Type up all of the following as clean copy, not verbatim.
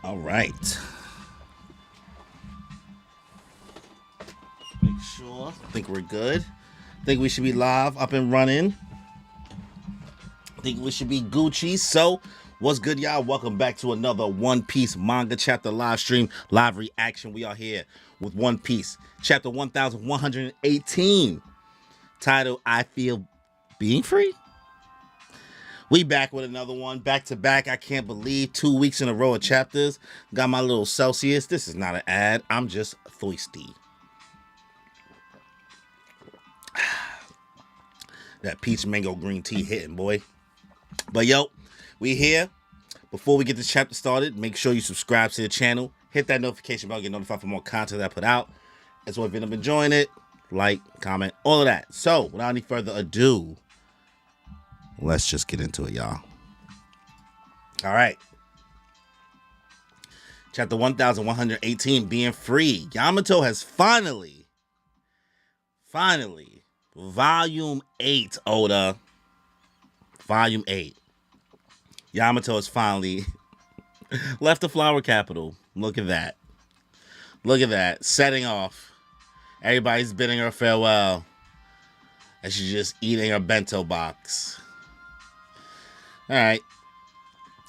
All right. Make sure. Think we're good. Think we should be live, up and running. Think we should be Gucci. So, what's good, y'all? Welcome back to another One Piece Manga Chapter live stream, live reaction. We are here with One Piece, Chapter 1118, titled I Feel Being Free. We back with another one, back to back. I can't believe 2 weeks in a row of chapters. Got my little Celsius. This is not an ad. I'm just thirsty. That peach mango green tea hitting, boy. But yo, we here. Before we get this chapter started, make sure you subscribe to the channel. Hit that notification bell, get notified for more content that I put out. As well, if you've been enjoying it, like, comment, all of that. So, without any further ado, let's just get into it, y'all. All right. Chapter 1118, Being Free. Yamato has finally, Volume 8, Oda. Volume 8. Yamato has finally left the flower capital. Look at that. Look at that. Setting off. Everybody's bidding her farewell. And she's just eating her bento box. All right.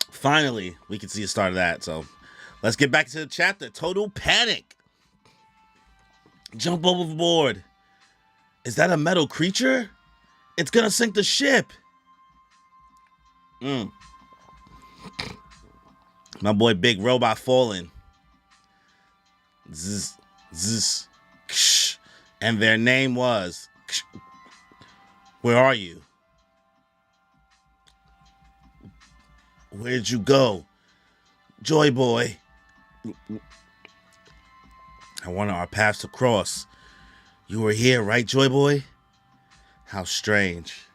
Finally, we can see the start of that. So, let's get back to the chapter. Total panic. Jump overboard. Is that a metal creature? It's gonna sink the ship. My boy Big Robot falling. Zzz, zzz, ksh. And their name was... Ksh. Where are you? Where'd you go? Joy Boy. I wanted our paths to cross. You were here, right, Joy Boy? How strange.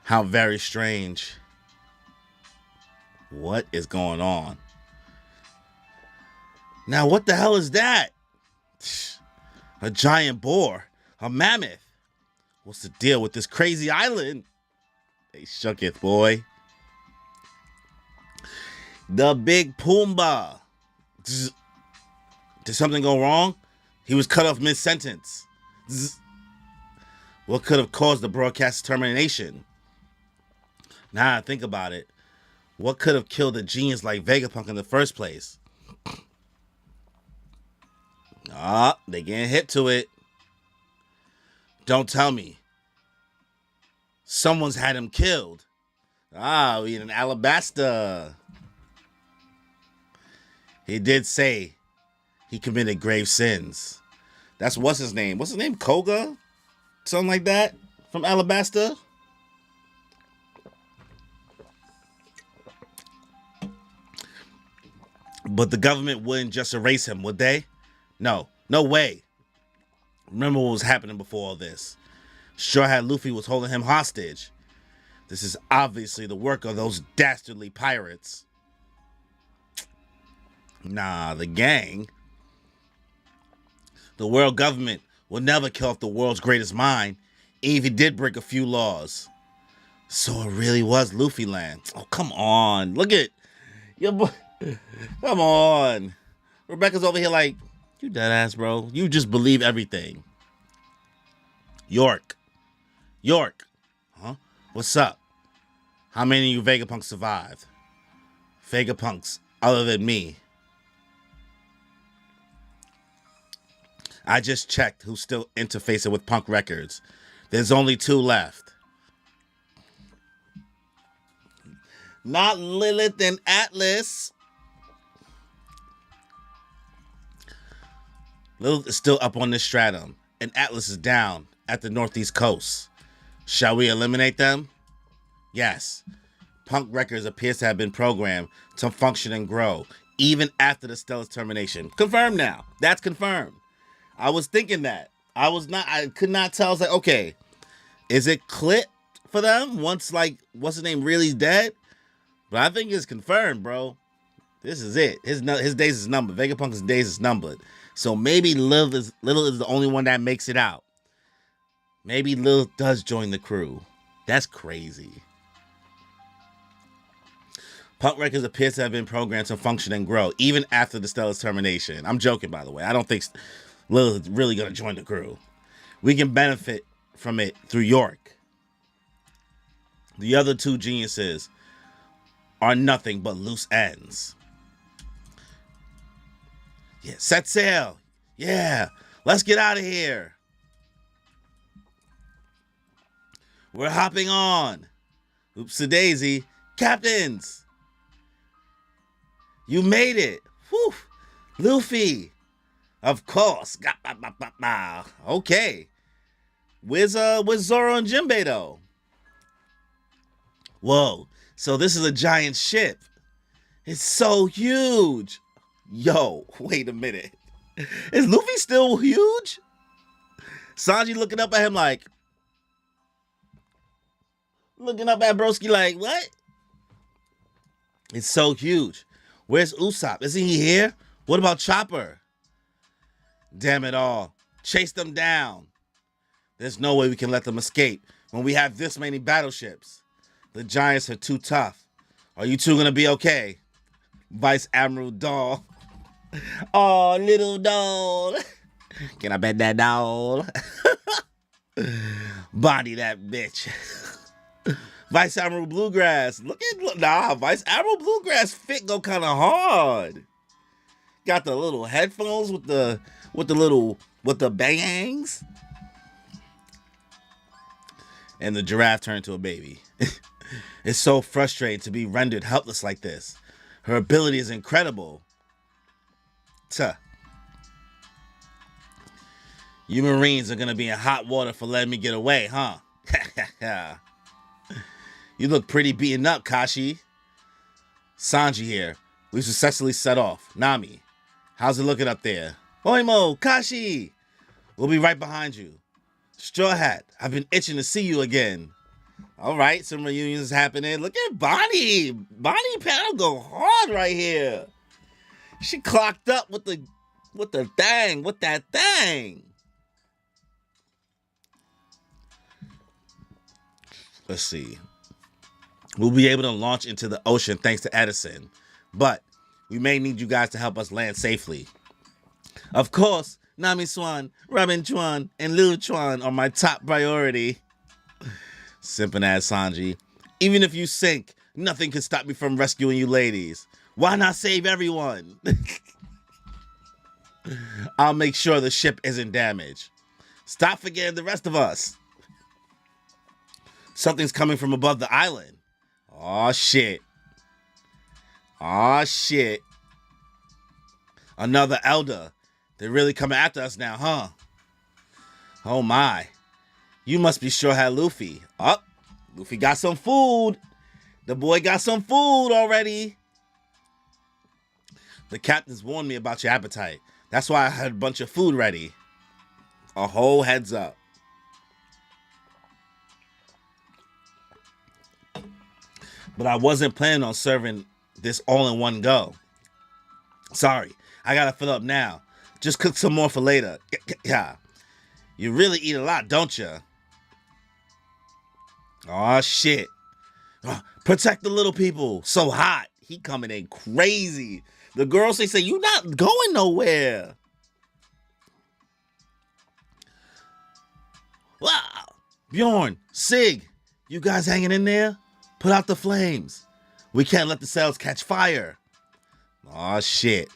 How very strange. What is going on? Now, what the hell is that? A giant boar. A mammoth. What's the deal with this crazy island? They shooketh, boy. The Big Pumbaa. Did something go wrong? He was cut off mid-sentence. What could have caused the broadcast termination? Now I think about it. What could have killed a genius like Vegapunk in the first place? They getting hit to it. Don't tell me. Someone's had him killed. We in Alabasta. He did say he committed grave sins. That's what's his name? What's his name? Koga? Something like that? From Alabasta? But the government wouldn't just erase him, would they? No. No way. Remember what was happening before all this. Straw Hat Luffy was holding him hostage. This is obviously the work of those dastardly pirates. Nah, the gang. The world government will never kill off the world's greatest mind, even if he did break a few laws. So it really was Luffy land. Oh, come on. Look at your boy. Come on. Rebecca's over here like, you dead ass, bro. You just believe everything. York. Huh? What's up? How many of you Vegapunks survived? Vegapunks other than me. I just checked who's still interfacing with Punk Records. There's only 2 left. Not Lilith and Atlas. Lilith is still up on this stratum, and Atlas is down at the northeast coast. Shall we eliminate them? Yes. Punk Records appears to have been programmed to function and grow, even after the Stella's termination. Confirmed now. That's confirmed. I was thinking that. I could not tell. I was like, okay, is it clipped for them once, like, what's his name really dead? But I think it's confirmed, bro. This is it. His days is numbered. Vegapunk's days is numbered. So maybe Lil is the only one that makes it out. Maybe Lil does join the crew. That's crazy. Punk Records appears to have been programmed to function and grow, even after the Stella's termination. I'm joking, by the way. I don't think Lil is really going to join the crew. We can benefit from it through York. The other two geniuses are nothing but loose ends. Yeah, set sail. Yeah, let's get out of here. We're hopping on. Oops-a-daisy. Captains. You made it. Whew. Luffy. Of course. Okay. Where's Zoro and Jinbei though? Whoa. So this is a giant ship. It's so huge. Yo, wait a minute. Is Luffy still huge? Sanji looking up at him like, looking up at Broski like, what? It's so huge. Where's Usopp? Isn't he here? What about Chopper? Damn it all. Chase them down. There's no way we can let them escape when we have this many battleships. The giants are too tough. Are you two gonna be okay? Vice Admiral Doll. Oh, little doll. Can I bet that doll? Body that bitch. Vice Admiral Bluegrass. Vice Admiral Bluegrass fit go kind of hard. Got the little headphones with the bangs. And the giraffe turned to a baby. It's so frustrating to be rendered helpless like this. Her ability is incredible. Tuh. You Marines are gonna be in hot water for letting me get away, huh? You look pretty beaten up, Kashi. Sanji here. We successfully set off. Nami, how's it looking up there? Oimo, Kashi! We'll be right behind you. Straw Hat, I've been itching to see you again. All right, some reunions happening. Look at Bonnie. Bonnie panel go hard right here. She clocked up with that thing. Let's see. We'll be able to launch into the ocean thanks to Edison, but we may need you guys to help us land safely. Of course, Nami Swan, Robin Chuan, and Liu Chuan are my top priority. Simping ass Sanji. Even if you sink, nothing can stop me from rescuing you ladies. Why not save everyone? I'll make sure the ship isn't damaged. Stop forgetting the rest of us. Something's coming from above the island. Aw, shit. Aw, shit. Another elder. They're really coming after us now, huh? Oh, my. You must be sure had Luffy. Oh, Luffy got some food. The boy got some food already. The captains warned me about your appetite. That's why I had a bunch of food ready. A whole heads up. But I wasn't planning on serving this all in one go. Sorry, I gotta fill up now. Just cook some more for later. Yeah. You really eat a lot, don't you? Aw, shit. Protect the little people. So hot. He coming in crazy. The girls, they say, you not going nowhere. Wow. Bjorn, Sig, you guys hanging in there? Put out the flames. We can't let the sails catch fire. Aw, shit.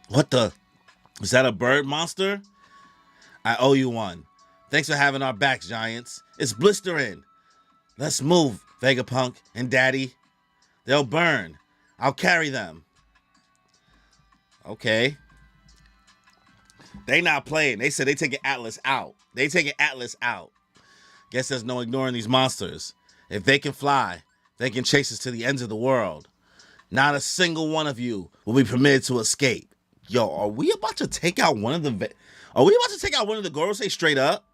What the? Is that a bird monster? I owe you one. Thanks for having our backs, giants. It's blistering. Let's move, Vegapunk and Daddy. They'll burn. I'll carry them. Okay. They not playing. They said they taking Atlas out. They taking Atlas out. Guess there's no ignoring these monsters. If they can fly, they can chase us to the ends of the world. Not a single one of you will be permitted to escape. Yo, are we about to take out one of the... Are we about to take out one of the Gorosei straight up?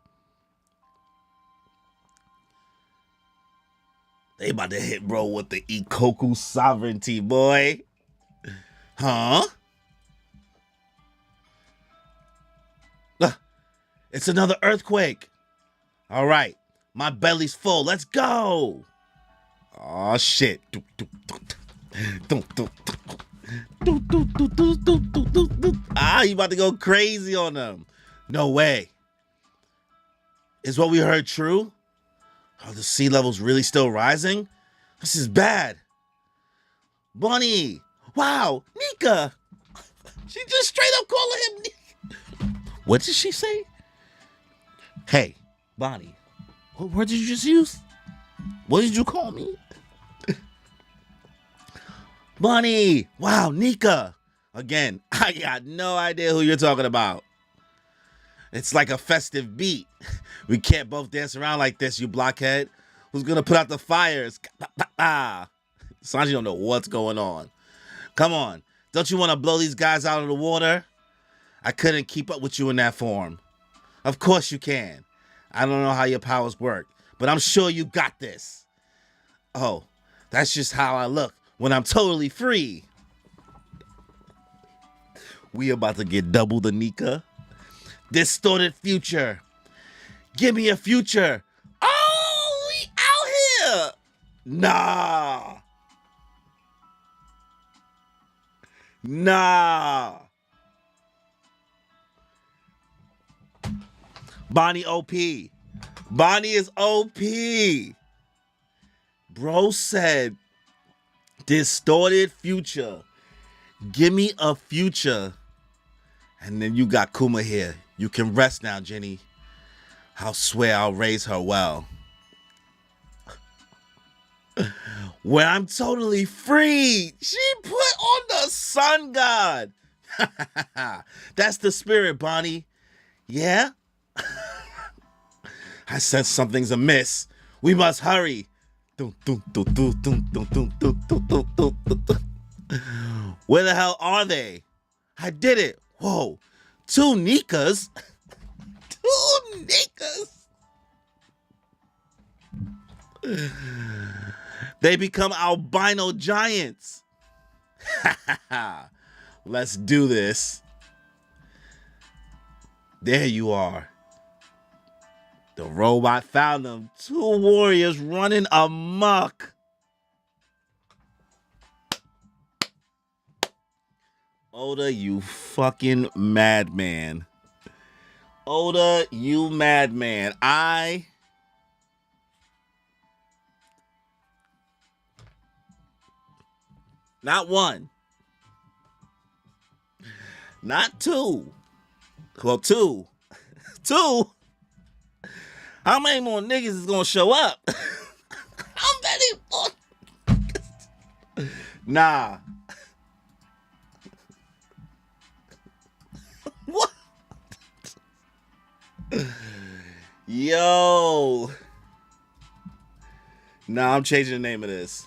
They about to hit bro with the Ikoku sovereignty, boy. Huh? It's another earthquake. All right. My belly's full. Let's go. Oh, shit. You about to go crazy on them. No way. Is what we heard true? Are the sea levels really still rising? This is bad. Bunny. Wow. Nika. She just straight up calling him Nika. What did she say? Hey, Bonnie. What word did you just use? What did you call me? Bunny. Wow, Nika. Again, I got no idea who you're talking about. It's like a festive beat. We can't both dance around like this, you blockhead. Who's gonna put out the fires? Sanji don't know what's going on. Come on. Don't you want to blow these guys out of the water? I couldn't keep up with you in that form. Of course you can. I don't know how your powers work, but I'm sure you got this. Oh, that's just how I look when I'm totally free. We about to get double the Nika. Distorted future. Give me a future. Oh, we out here. Nah. Bonnie OP. Bonnie is OP. Bro said, distorted future. Give me a future. And then you got Kuma here. You can rest now, Jenny. I'll swear I'll raise her well. When I'm totally free. She put on the sun god. That's the spirit, Bonnie. Yeah? I sense something's amiss. We must hurry. Where the hell are they? I did it. Whoa. 2 Nikas? 2 Nikas? They become albino giants. Let's do this. There you are. The robot found them. 2 warriors running amok. Oda, you fucking madman. Oda, you madman. Not 1. Not 2. Well, 2. 2? How many more niggas is gonna show up? How many more? Nah. What? Yo. Nah, I'm changing the name of this.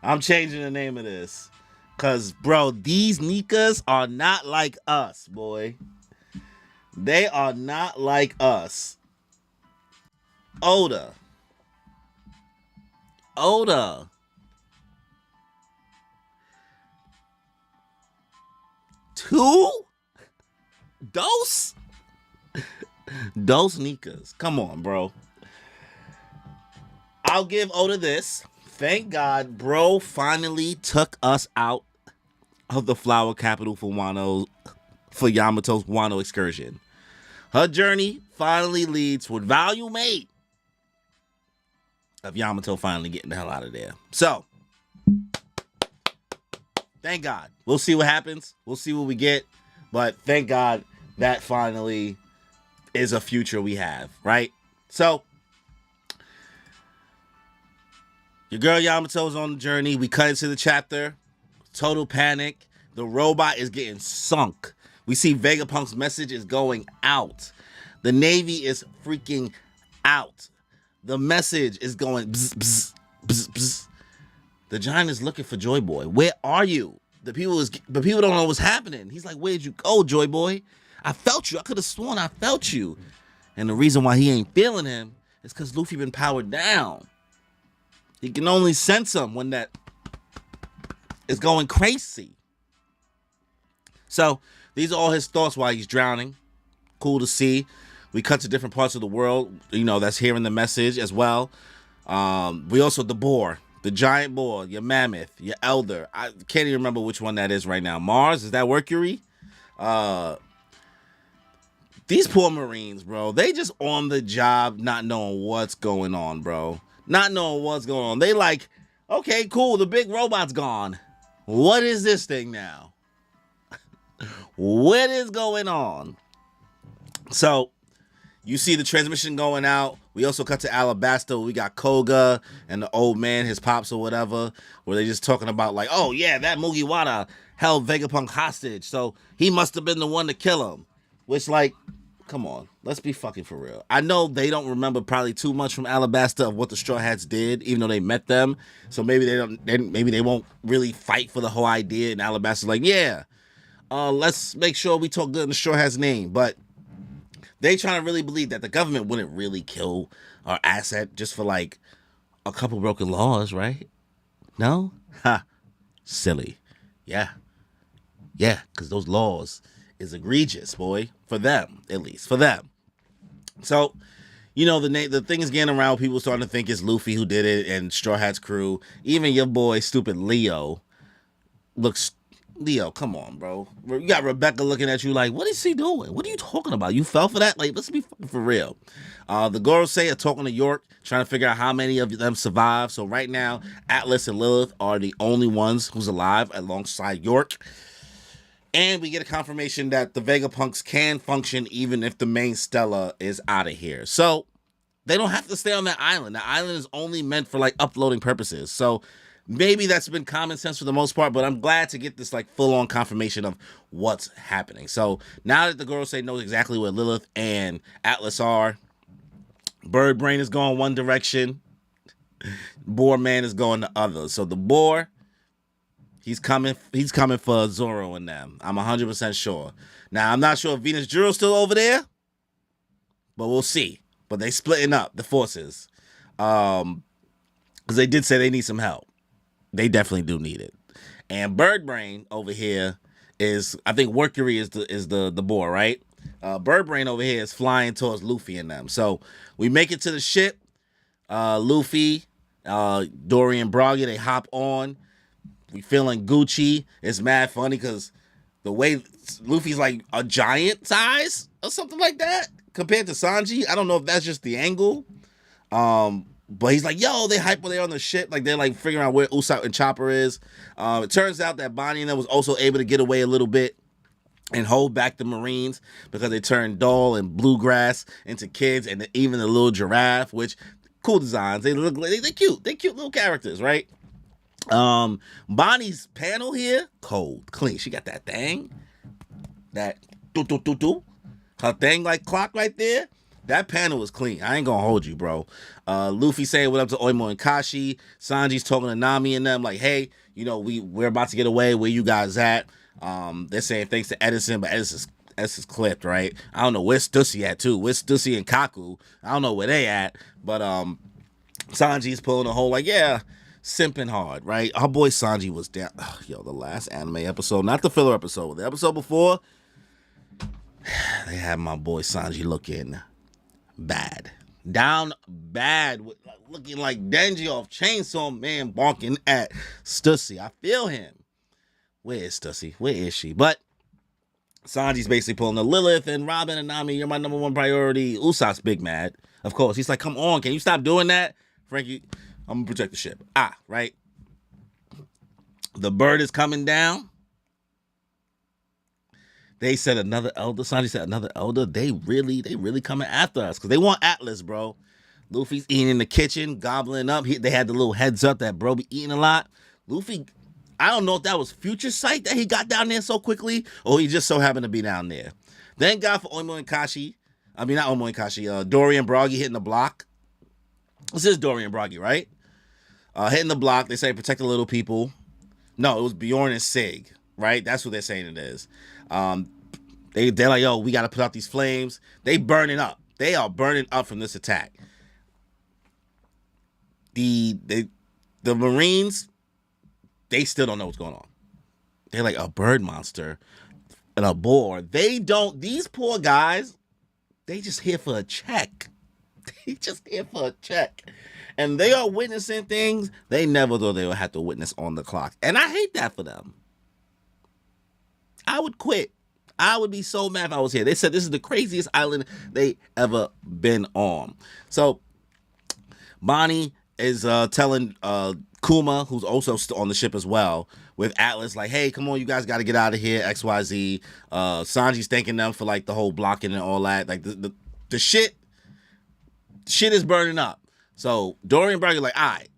I'm changing the name of this. Because, bro, these Nikas are not like us, boy. They are not like us. Oda. 2? Dose Nikas. Come on, bro. I'll give Oda this. Thank God, bro finally took us out of the flower capital for Yamato's Wano excursion. Her journey finally leads with volume 8 of Yamato finally getting the hell out of there. So, thank God. We'll see what happens. We'll see what we get. But thank God that finally is a future we have, right? So, your girl Yamato's on the journey. We cut into the chapter. Total panic. The robot is getting sunk. We see Vegapunk's message is going out. The Navy is freaking out. The message is going bzz, bzz, bzz, bzz. The giant is looking for Joy Boy. Where are you? The people don't know what's happening. He's like, where'd you go, Joy Boy? I felt you. I could have sworn I felt you. And the reason why he ain't feeling him is because Luffy been powered down. He can only sense him when that is going crazy. So these are all his thoughts while he's drowning. Cool to see. We cut to different parts of the world, that's hearing the message as well. We also, the boar, the giant boar, your mammoth, your elder. I can't even remember which one that is right now. Mars, is that Mercury? These poor Marines, bro, they just on the job not knowing what's going on, bro. Not knowing what's going on. They like, okay, cool, the big robot's gone. What is this thing now? What is going on? So, you see the transmission going out. We also cut to Alabasta. We got Koga and the old man, his pops or whatever, where they just talking about like, oh yeah, that Mugiwara held Vegapunk hostage, so he must have been the one to kill him. Which, like, come on, let's be fucking for real. I know they don't remember probably too much from Alabasta of what the Straw Hats did, even though they met them. So maybe maybe they won't really fight for the whole idea. And Alabasta's like, yeah, let's make sure we talk good in the Straw Hats' name. But they trying to really believe that the government wouldn't really kill our asset just for like a couple broken laws, right? No? Ha. Silly. Yeah. Yeah, because those laws is egregious, boy. For them, at least. For them. So, the thing is getting around. People starting to think it's Luffy who did it and Straw Hat's crew. Even your boy, stupid Leo, Leo, come on, bro. You got Rebecca looking at you like, what is he doing? What are you talking about? You fell for that? Like, let's be fucking for real. The Gorosei are talking to York, trying to figure out how many of them survive. So right now, Atlas and Lilith are the only ones who's alive alongside York. And we get a confirmation that the Vegapunks can function even if the main Stella is out of here. So they don't have to stay on that island. The island is only meant for like uploading purposes. So maybe that's been common sense for the most part, but I'm glad to get this like full-on confirmation of what's happening. So now that the Gorosei knows exactly where Lilith and Atlas are, Bird Brain is going one direction, Boar Man is going the other. So the Boar, he's coming for Zoro and them. I'm 100% sure. Now, I'm not sure if Venus Juro's still over there, but we'll see. But they splitting up the forces. Because they did say they need some help. They definitely do need it. And Bird Brain over here is, I think Mercury is the boar, right? Bird Brain over here is flying towards Luffy and them. So we make it to the ship. Luffy, Dory and Broggy, they hop on. We feeling Gucci. It's mad funny because the way Luffy's like a giant size or something like that compared to Sanji. I don't know if that's just the angle. But he's like, yo, they hype when they're on the ship. Like, they're like figuring out where Usopp and Chopper is. It turns out that Bonnie and them was also able to get away a little bit and hold back the Marines because they turned Doll and Bluegrass into kids, and even the little giraffe, which cool designs. They look like they're cute. They're cute little characters, right? Bonnie's panel here, cold, clean. She got that thing, that do. Her thing like clock right there. That panel was clean. I ain't gonna hold you, bro. Luffy saying what up to Oimo and Kashi. Sanji's talking to Nami and them like, hey, we're about to get away. Where you guys at? They're saying thanks to Edison, but Edison's clipped, right? I don't know where Stussy at too. Where's Stussy and Kaku? I don't know where they at, but Sanji's pulling a whole like, yeah, simping hard, right? Our boy Sanji was down. The last anime episode, not the filler episode, the episode before, they had my boy Sanji looking bad. Down bad, looking like Denji off Chainsaw Man bonking at Stussy. I feel him. Where is Stussy? Where is she? But Sanji's basically pulling the Lilith and Robin and Nami, you're my number one priority. Usopp's big mad. Of course. He's like, come on, can you stop doing that? Frankie, I'm gonna protect the ship. Right? The bird is coming down. They said another elder. Sanji said another elder. They really coming after us because they want Atlas, bro. Luffy's eating in the kitchen, gobbling up. They had the little heads up that bro be eating a lot. Luffy, I don't know if that was future sight that he got down there so quickly or he just so happened to be down there. Thank God for Oimo and Kashi. I mean, not Oimo and Kashi. Dory and Broggy hitting the block. This is Dory and Broggy, right? Hitting the block. They say protect the little people. No, it was Bjorn and Sig, right? That's what they're saying it is. They're like, yo, we got to put out these flames. They burning up. They are burning up from this attack. The Marines, they still don't know what's going on. They're like a bird monster and a boar. These poor guys, They just here for a check. They just here for a check. And they are witnessing things they never thought they would have to witness on the clock. And I hate that for them. I would quit. I would be so mad if I was here. They said this is the craziest island they ever been on. So Bonnie is telling Kuma, who's also on the ship as well, with Atlas, like, hey, come on, you guys got to get out of here, XYZ. Sanji's thanking them for, like, the whole blocking and all that. Like, the shit is burning up. So Dorian Burger like, all right,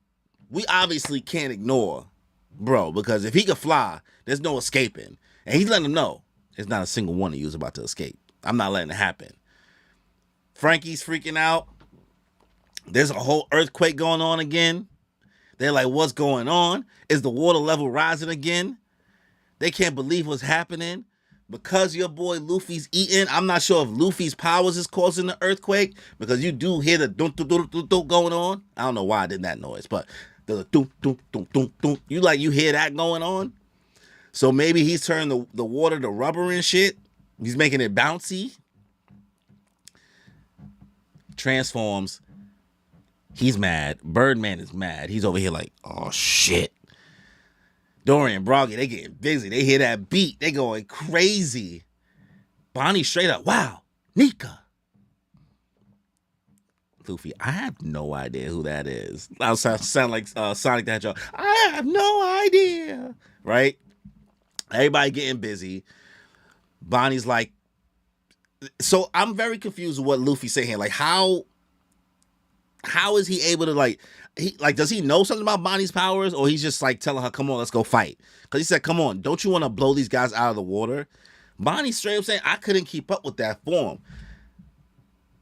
we obviously can't ignore bro, because if he could fly, there's no escaping. And he's letting them know there's not a single one of you is about to escape. I'm not letting it happen. Frankie's freaking out. There's a whole earthquake going on again. They're like, what's going on? Is the water level rising again? They can't believe what's happening. Because your boy Luffy's eating, I'm not sure if Luffy's powers is causing the earthquake, because you do hear the dun dun dun dun dun going on. I don't know why I did that noise, but the dun dun dun dun dun. You hear that going on? So maybe he's turning the water to rubber and shit. He's making it bouncy. Transforms. He's mad. Birdman is mad. He's over here like, oh shit. Dorian, Broggy, they getting busy. They hear that beat. They going crazy. Bonnie straight up, wow, Nika. Luffy, I have no idea who that is. I sound like Sonic the Hedgehog. I have no idea. Right? Everybody getting busy. Bonnie's like, so I'm very confused with what Luffy's saying here. Like, how is he able to does he know something about Bonnie's powers, or he's just like telling her, come on, let's go fight? Because he said, come on, don't you want to blow these guys out of the water? Bonnie straight up saying, I couldn't keep up with that form.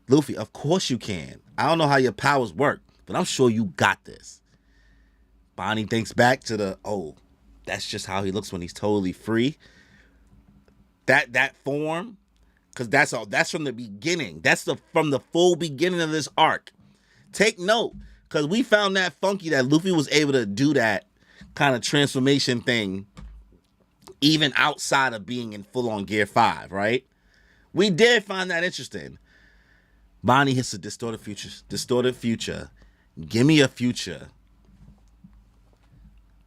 Luffy, of course you can. I don't know how your powers work, but I'm sure you got this. Bonnie thinks back to that's just how he looks when he's totally free. That form, because that's from the beginning. That's from the full beginning of this arc. Take note, because we found that funky that Luffy was able to do that kind of transformation thing even outside of being in full-on Gear 5, right? We did find that interesting. Bonnie hits a distorted future. Distorted future. Give me a future.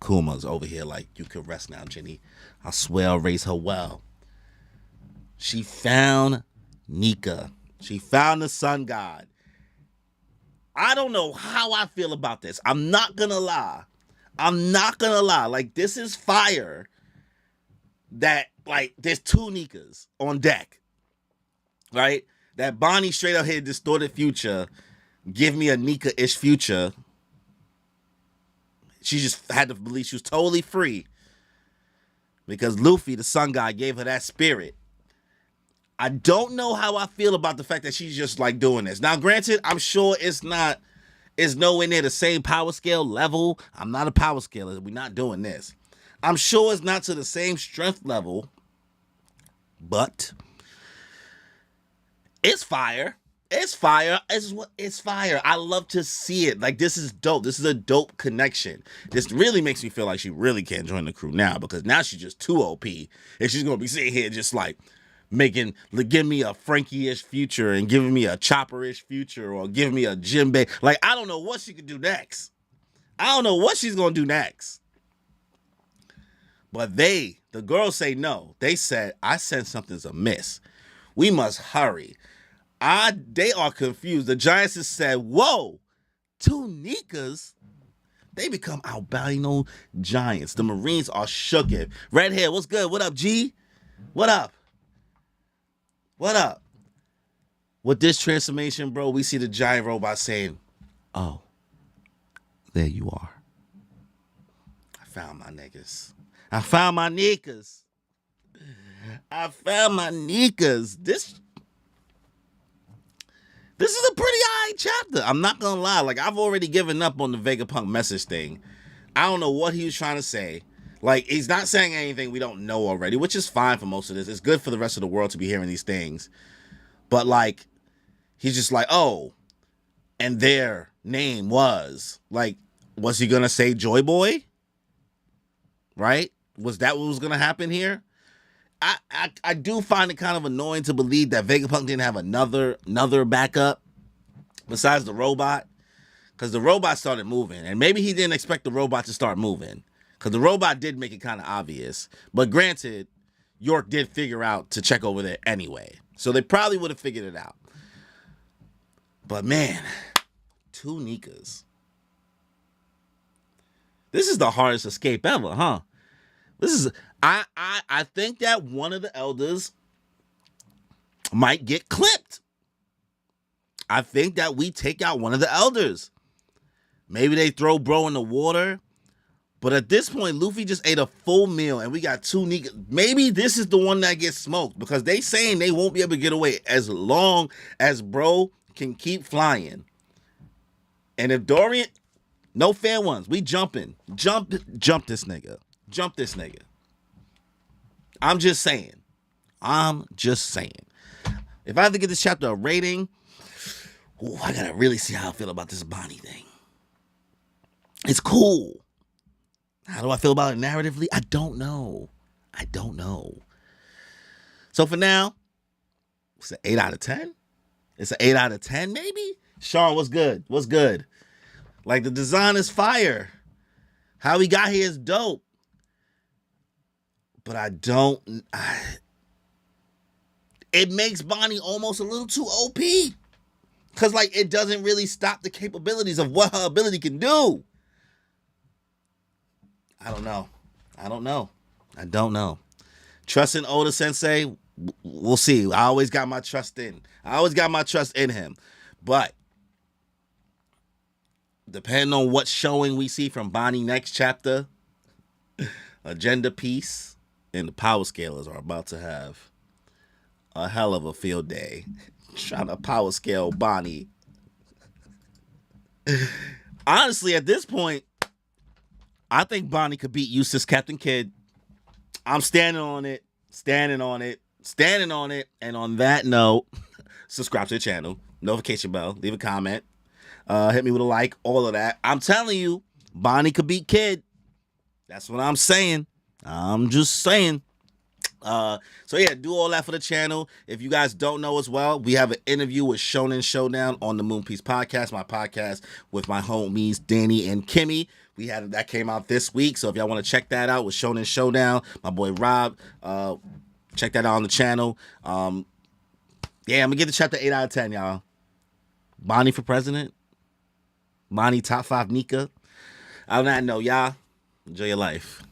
Kuma's over here like, you can rest now, Jenny. I swear I'll raise her well. She found Nika. She found the sun god. I don't know how I feel about this. I'm not gonna lie. Like, this is fire that, like, there's two Nikas on deck. Right? That Bonnie straight up here distorted future. Give me a Nika-ish future. She just had to believe she was totally free. Because Luffy, the sun god, gave her that spirit. I don't know how I feel about the fact that she's just like doing this. Now, granted, I'm sure it's nowhere near the same power scale level. I'm not a power scaler. We're not doing this. I'm sure it's not to the same strength level, but it's fire. It's fire. It's fire. I love to see it. Like, this is dope. This is a dope connection. This really makes me feel like she really can't join the crew now, because now she's just too OP. And she's going to be sitting here just like, give me a Frankie-ish future and giving me a Chopper-ish future, or give me a Jinbei. Like, I don't know what she could do next. I don't know what she's going to do next. But the girls say no. They said, I sense something's amiss. We must hurry. They are confused. The Giants have said, whoa, two Nikas? They become albino giants. The Marines are shooken. Red hair, what's good? What up, G? What up? What up? With this transformation, bro, we see the giant robot saying, oh, there you are. I found my niggas. I found my Nikas. This is a pretty alright chapter. I'm not gonna lie. Like, I've already given up on the Vegapunk message thing. I don't know what he was trying to say. Like, he's not saying anything we don't know already, which is fine for most of this. It's good for the rest of the world to be hearing these things. But, like, he's just like, oh, and their name was. Like, was he going to say Joy Boy? Right? Was that what was going to happen here? I do find it kind of annoying to believe that Vegapunk didn't have another backup besides the robot, because the robot started moving, and maybe he didn't expect the robot to start moving, because the robot did make it kind of obvious. But granted, York did figure out to check over there anyway, so they probably would have figured it out. But man, 2 NIKA'S. This is the hardest escape ever, huh? This is I think that one of the elders might get clipped. I think that we take out one of the elders. Maybe they throw bro in the water. But at this point, Luffy just ate a full meal and we got 2 NIKA'S. Maybe this is the one that gets smoked, because they saying they won't be able to get away as long as bro can keep flying. And if Dorian, no fair ones, we jumping. Jump this nigga. Jump this nigga. I'm just saying. If I have to give this chapter a rating, I gotta really see how I feel about this Bonnie thing. It's cool. How do I feel about it narratively? I don't know. So for now, it's an 8 out of 10. It's an 8 out of 10, maybe? Sean, what's good? Like, the design is fire. How he got here is dope. But it makes Bonnie almost a little too OP. Because, like, it doesn't really stop the capabilities of what her ability can do. I don't know. Trust in Oda Sensei, we'll see. I always got my trust in him. But depending on what showing we see from Bonnie next chapter, Agenda Piece and the Power Scalers are about to have a hell of a field day trying to power scale Bonnie. Honestly, at this point, I think Bonnie could beat Eustace Captain Kidd. I'm standing on it. And on that note, subscribe to the channel, notification bell, leave a comment, hit me with a like, all of that. I'm telling you, Bonnie could beat Kidd. That's what I'm saying. I'm just saying. So yeah, do all that for the channel. If you guys don't know as well, we have an interview with Shonen Showdown on the Moon Piece podcast, my podcast with my homies Danny and Kimmy. That came out this week, so if y'all want to check that out with Shonen Showdown, my boy Rob, check that out on the channel. Yeah, I'm gonna give the chapter 8 out of 10, y'all. Bonnie for president. Bonnie top 5 Nika. On that note, y'all, enjoy your life.